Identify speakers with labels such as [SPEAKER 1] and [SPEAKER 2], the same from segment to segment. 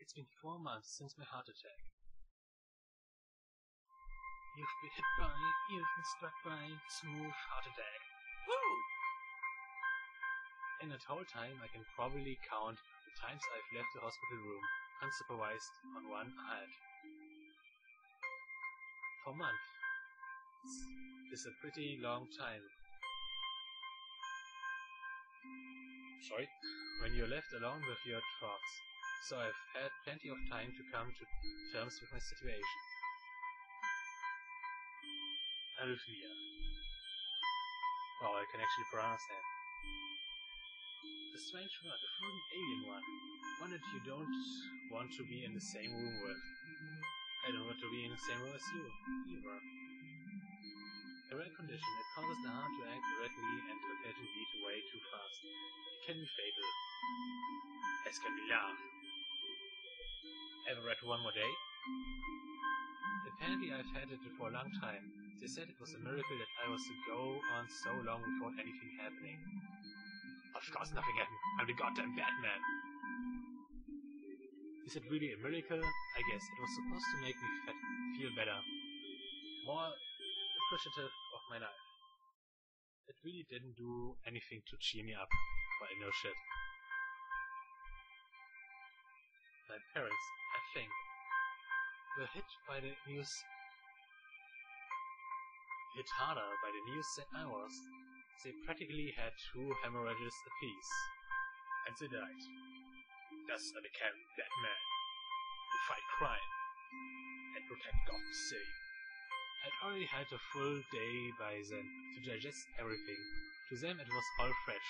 [SPEAKER 1] It's been 4 months since my heart attack. You've been struck by smooth heart attack. Woo! In that whole time, I can probably count the times I've left the hospital room unsupervised on one hand. 4 months is a pretty long time. Sorry? When you're left alone with your thoughts. So I've had plenty of time to come to terms with my situation. Arrhythmia. Wow, I can actually pronounce that. A strange word, a fruity alien one. One that you don't want to be in the same room with. I don't want to be in the same room as you, either. A rare condition that causes the heart to act erratically and to occasionally beat way too fast. It can be fatal. As can be love. Ever read One More Day? Apparently I've had it for a long time. They said it was a miracle that I was to go on so long without anything happening. Of course nothing happened. I'm the goddamn Batman. Is it really a miracle? I guess it was supposed to make me feel better. More appreciative of my life. It really didn't do anything to cheer me up. Well, no shit. My parents, I think, were hit harder by the news than I was. They practically had 2 hemorrhages apiece. And they died. Thus I became Batman. To fight crime. And protect Gotham City. I'd already had a full day by then to digest everything. To them it was all fresh.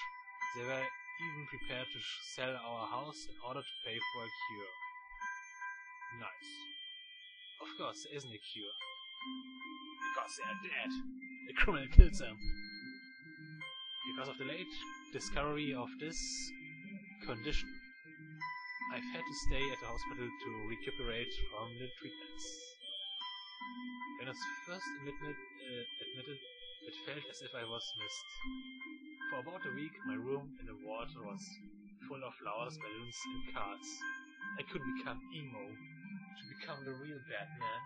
[SPEAKER 1] They were even prepared to sell our house in order to pay for a cure. Nice. Of course there isn't a cure. Because they are dead. The criminal kills them. Because of the late discovery of this condition, I've had to stay at the hospital to recuperate from the treatments. When I was first admitted, it felt as if I was missed. For about a week, my room in the ward was full of flowers, balloons, and cards. I could become emo, to become the real Batman,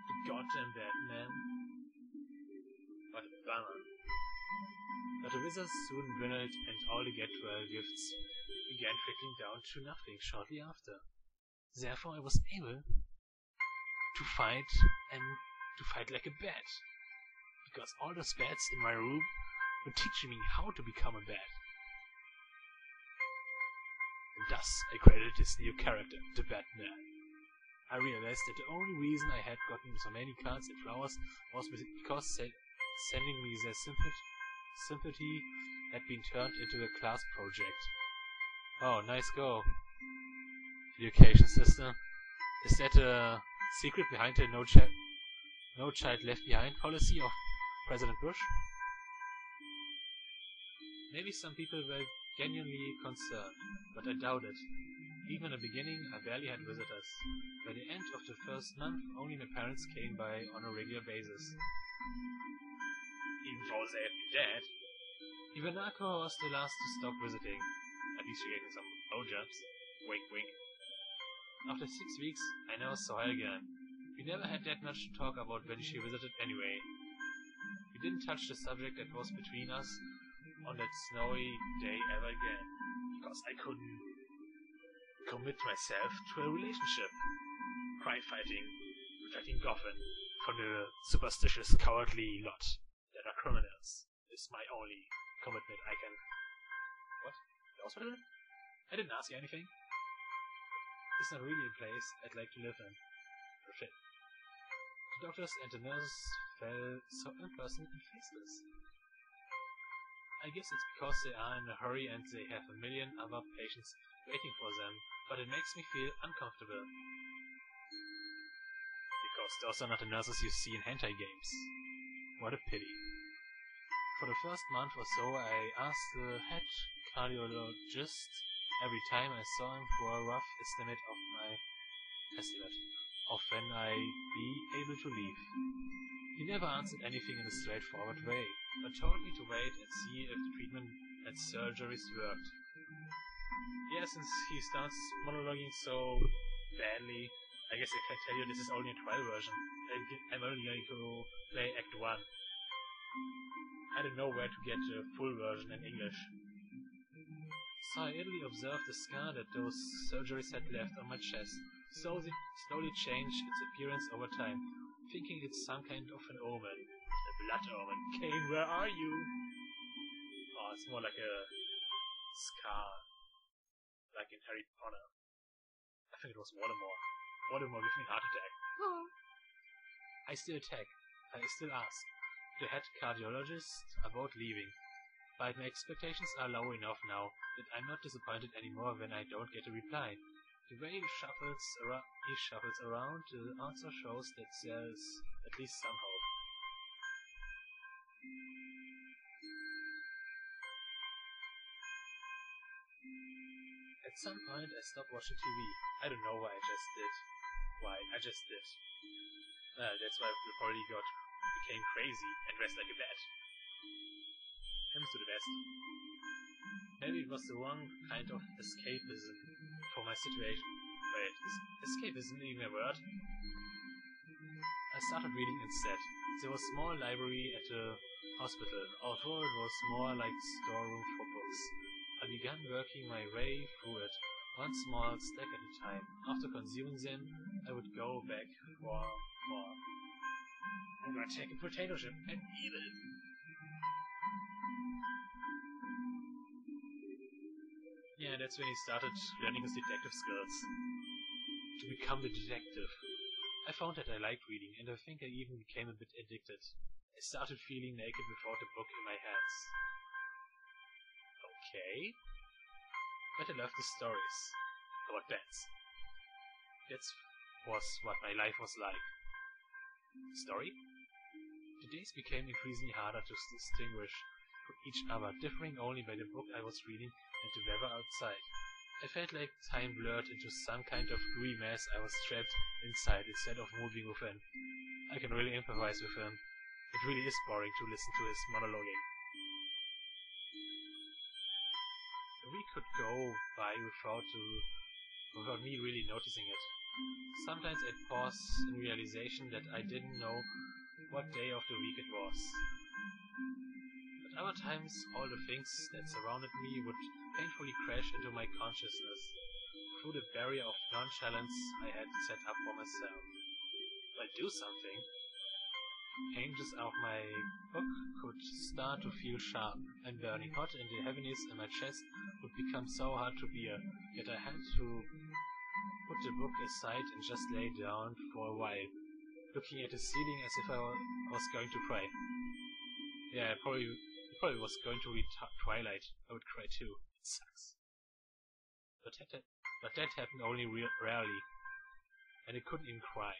[SPEAKER 1] the goddamn Batman. What a bummer. But the wizards soon dwindled, and all the get-well gifts began trickling down to nothing shortly after. Therefore I was able to fight like a bat, because all those bats in my room were teaching me how to become a bat. And thus I created this new character, the Batman. I realized that the only reason I had gotten so many cards and flowers was because sending me their sympathy had been turned into a class project. Oh, nice go. Education system. Is that a secret behind the no child left behind policy of President Bush? Maybe some people were genuinely concerned, but I doubt it. Even in the beginning, I barely had visitors. By the end of the first month, only my parents came by on a regular basis. Even though they had been dead. Ivanako was the last to stop visiting. At least she gave me some blowjobs. Wink wink. After 6 weeks, I now saw her again. We never had that much to talk about when she visited anyway. We didn't touch the subject that was between us on that snowy day ever again, because I couldn't commit myself to a relationship. Crime fighting, protecting Gotham from the superstitious, cowardly lot that are criminals is my only commitment I can... What? The hospital? I didn't ask you anything. It's not really a place I'd like to live in. Oh shit. The doctors and the nurses felt so impersonal and faceless. I guess it's because they are in a hurry and they have a million other patients waiting for them, but it makes me feel uncomfortable. Because those are not the nurses you see in hentai games. What a pity. For the first month or so, I asked the head cardiologist every time I saw him for a rough estimate of when I'd be able to leave. He never answered anything in a straightforward way, but told me to wait and see if the treatment and surgeries worked. Yeah, since he starts monologuing so badly. I guess I can tell you this is only a trial version. I'm only going to play Act 1. I don't know where to get the full version in English. So I idly observed the scar that those surgeries had left on my chest slowly change its appearance over time, thinking it's some kind of an omen. A blood omen. Kane, where are you? Oh, it's more like a scar. Like in Harry Potter. I think it was Voldemort. Voldemort gave me a heart attack. I still attack. I still ask the head cardiologist about leaving. But my expectations are low enough now that I'm not disappointed anymore when I don't get a reply. The way he shuffles around the answer shows that there's at least some hope. At some point I stopped watching TV. I don't know why I just did. Well, that's why the polyglot became crazy and dressed like a bat. Hymns to the best. Maybe it was the wrong kind of escapism for my situation. Wait, is escapism even a word? I started reading instead. There was a small library at the hospital, although it was more like a storeroom for books. I began working my way through it, one small stack at a time. After consuming them, I would go back for more. I'm gonna take a potato chip and eat it. Yeah, that's when he started learning his detective skills. To become the detective. I found that I liked reading, and I think I even became a bit addicted. I started feeling naked without the book in my hands. Okay. But I loved the stories about bats. That was what my life was like. Story? The days became increasingly harder to distinguish from each other, differing only by the book I was reading and the weather outside. I felt like time blurred into some kind of gooey mess I was trapped inside instead of moving within. I can really improvise with him. It really is boring to listen to his monologuing. A week could go by without me really noticing it. Sometimes I'd pause in realization that I didn't know what day of the week it was. At other times, all the things that surrounded me would painfully crash into my consciousness through the barrier of nonchalance I had set up for myself. I'd do something. Pages of my book could start to feel sharp and burning hot, and the heaviness in my chest would become so hard to bear that I had to put the book aside and just lay down for a while, looking at the ceiling as if I was going to cry. Yeah, it probably was going to be Twilight. I would cry too. It sucks. But that happened only rarely, and I couldn't even cry.